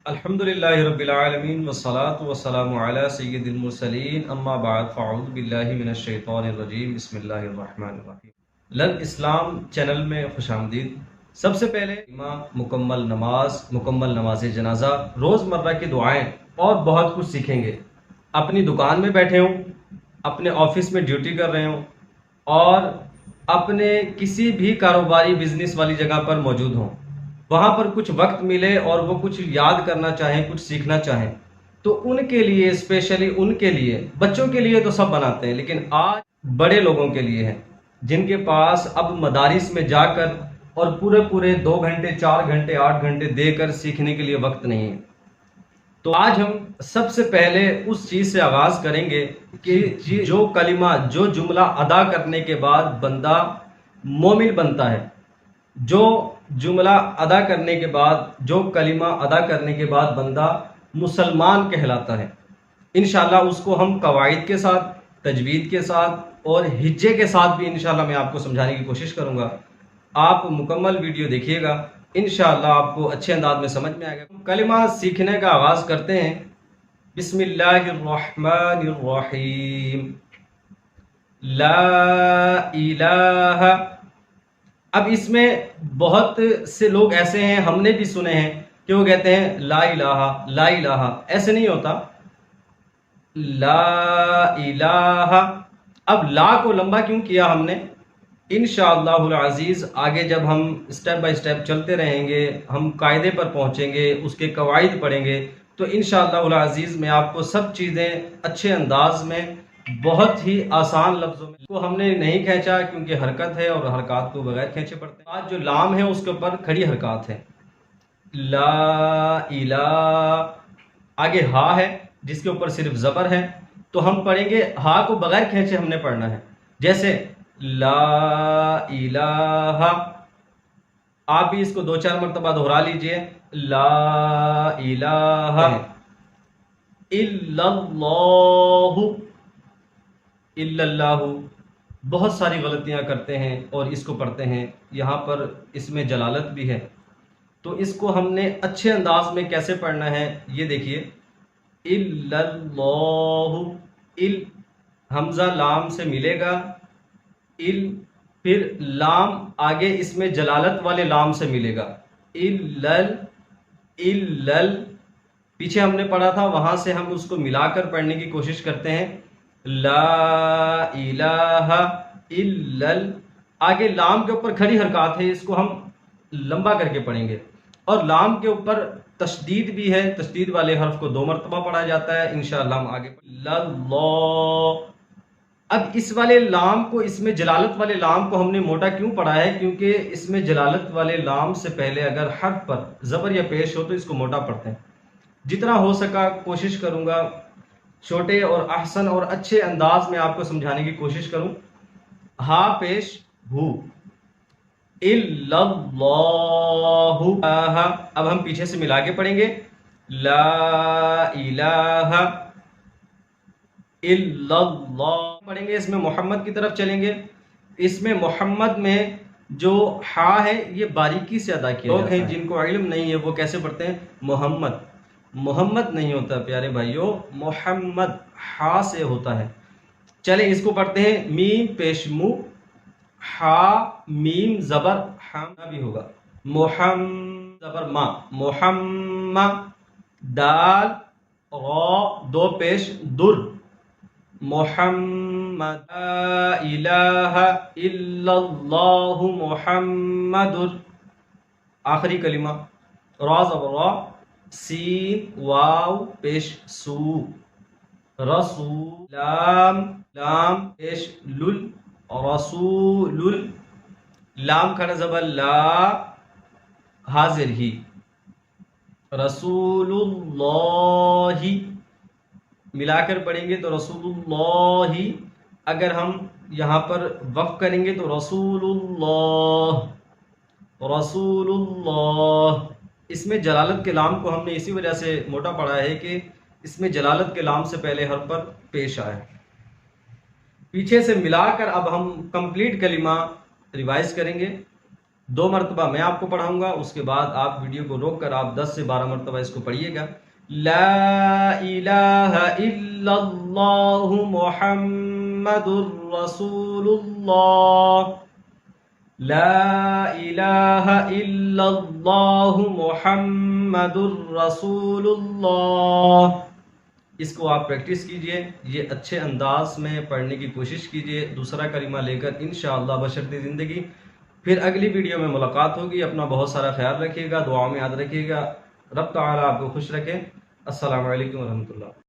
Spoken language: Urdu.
الحمدللہ رب العالمین والصلاة والسلام علی سید المرسلین اما بعد فاعوذ باللہ من الشیطان الرجیم بسم اللہ الرحمن الرحیم۔ لن اسلام چینل میں خوش آمدید۔ سب سے پہلے مکمل نماز جنازہ، روزمرہ کی دعائیں اور بہت کچھ سیکھیں گے۔ اپنی دکان میں بیٹھے ہوں، اپنے آفس میں ڈیوٹی کر رہے ہوں اور اپنے کسی بھی کاروباری بزنس والی جگہ پر موجود ہوں، وہاں پر کچھ وقت ملے اور وہ کچھ یاد کرنا چاہیں، کچھ سیکھنا چاہیں، تو ان کے لیے اسپیشلی ان کے لیے، بچوں کے لیے تو سب بناتے ہیں لیکن آج بڑے لوگوں کے لیے ہے جن کے پاس اب مدارس میں جا کر اور پورے 2 گھنٹے 4 گھنٹے 8 گھنٹے دے کر سیکھنے کے لیے وقت نہیں ہے۔ تو آج ہم سب سے پہلے اس چیز سے آغاز کریں گے کہ جو کلمہ، جو جملہ ادا کرنے کے بعد بندہ مومن بنتا ہے، جو جملہ ادا کرنے کے بعد، جو کلمہ ادا کرنے کے بعد بندہ مسلمان کہلاتا ہے، انشاءاللہ اس کو ہم قواعد کے ساتھ، تجوید کے ساتھ اور ہجے کے ساتھ بھی انشاءاللہ میں آپ کو سمجھانے کی کوشش کروں گا۔ آپ مکمل ویڈیو دیکھیے گا، انشاءاللہ آپ کو اچھے انداز میں سمجھ میں آئے گا۔ کلمہ سیکھنے کا آغاز کرتے ہیں۔ بسم اللہ الرحمن الرحیم۔ لا الہ۔ اب اس میں بہت سے لوگ ایسے ہیں، ہم نے بھی سنے ہیں کہ وہ کہتے ہیں لا الہ لا الہ، ایسے نہیں ہوتا، لا الہ۔ اب لا کو لمبا کیوں کیا ہم نے؟ انشاءاللہ العزیز آگے جب ہم اسٹیپ بائی اسٹیپ چلتے رہیں گے، ہم قاعدے پر پہنچیں گے، اس کے قواعد پڑھیں گے، تو انشاءاللہ العزیز میں آپ کو سب چیزیں اچھے انداز میں، بہت ہی آسان لفظوں میں، کو ہم نے نہیں کھینچا کیونکہ حرکت ہے اور حرکات کو بغیر کھینچے پڑتے ہیں۔ آج جو لام ہے اس کے اوپر کھڑی حرکات ہے، لا الہ۔ آگے ہا ہے جس کے اوپر صرف زبر ہے، تو ہم پڑھیں گے ہا کو بغیر کھینچے ہم نے پڑھنا ہے، جیسے لا الہ۔ آپ بھی اس کو 2-4 مرتبہ دہرا لیجئے، لا الہ الا اللہ۔ الا اللہ، بہت ساری غلطیاں کرتے ہیں اور اس کو پڑھتے ہیں، یہاں پر اس میں جلالت بھی ہے، تو اس کو ہم نے اچھے انداز میں کیسے پڑھنا ہے یہ دیکھیے۔ الا اللہ، حمزہ لام سے ملے گا، پھر لام آگے اس میں جلالت والے لام سے ملے گا، پیچھے ہم نے پڑھا تھا وہاں سے ہم اس کو ملا کر پڑھنے کی کوشش کرتے ہیں، لا الہ الا۔ آگے لام کے اوپر کھڑی حرکات ہے، اس کو ہم لمبا کر کے پڑھیں گے، اور لام کے اوپر تشدید بھی ہے، تشدید والے حرف کو 2 مرتبہ پڑھا جاتا ہے، انشاءاللہ ہم آگے اللہ۔ اب اس والے لام کو، اس میں جلالت والے لام کو ہم نے موٹا کیوں پڑھا ہے؟ کیونکہ اس میں جلالت والے لام سے پہلے اگر حرف پر زبر یا پیش ہو تو اس کو موٹا پڑھتے ہیں۔ جتنا ہو سکا کوشش کروں گا چھوٹے اور احسن اور اچھے انداز میں آپ کو سمجھانے کی کوشش کروں۔ ہا پیش ہو، الا اللہ۔ اب ہم پیچھے سے ملا کے پڑھیں گے، لا الہ الا اللہ پڑھیں گے، اس میں محمد کی طرف چلیں گے۔ اس میں محمد میں جو ہا ہے یہ باریکی سے ادا کیا جاتا ہے۔ لوگ ہیں جن کو علم نہیں ہے وہ کیسے پڑھتے ہیں؟ محمد نہیں ہوتا پیارے بھائیو، محمد ہا سے ہوتا ہے۔ چلیں اس کو پڑھتے ہیں، میم پیش مو، ہا میم زبر ہم بھی ہوگا، زبر ما، محمد، دال را 2 پیش در، محمد، لا الہ الا اللہ محمد۔ آخری کلمہ را زبر را، سین واو پیش سو، رسول، لام پیش لل، رسول، لام کھڑا زبر لا، حاضر ہی، رسول اللہ۔ ملا کر پڑھیں گے تو رسول اللہ، اگر ہم یہاں پر وقف کریں گے تو رسول اللہ۔ اس میں جلالت کے لام کو ہم نے اسی وجہ سے موٹا پڑھا ہے کہ اس میں جلالت کے لام سے پہلے حرف پر پیش آئے۔ پیچھے سے ملا کر اب ہم کمپلیٹ کلمہ ریوائز کریں گے، 2 مرتبہ میں آپ کو پڑھاؤں گا، اس کے بعد آپ ویڈیو کو روک کر آپ 10 سے 12 مرتبہ اس کو پڑھیے گا۔ لا الہ الا اللہ محمد رسول اللہ، لا الہ الا اللہ محمد رسول اللہ۔ اس کو آپ پریکٹس کیجئے، یہ اچھے انداز میں پڑھنے کی کوشش کیجئے، دوسرا کلمہ لے کر انشاءاللہ بشرط زندگی۔ پھر اگلی ویڈیو میں ملاقات ہوگی، اپنا بہت سارا خیال رکھیے گا، دعاؤں میں یاد رکھیے گا، رب تعالیٰ آپ کو خوش رکھے۔ السلام علیکم ورحمۃ اللہ۔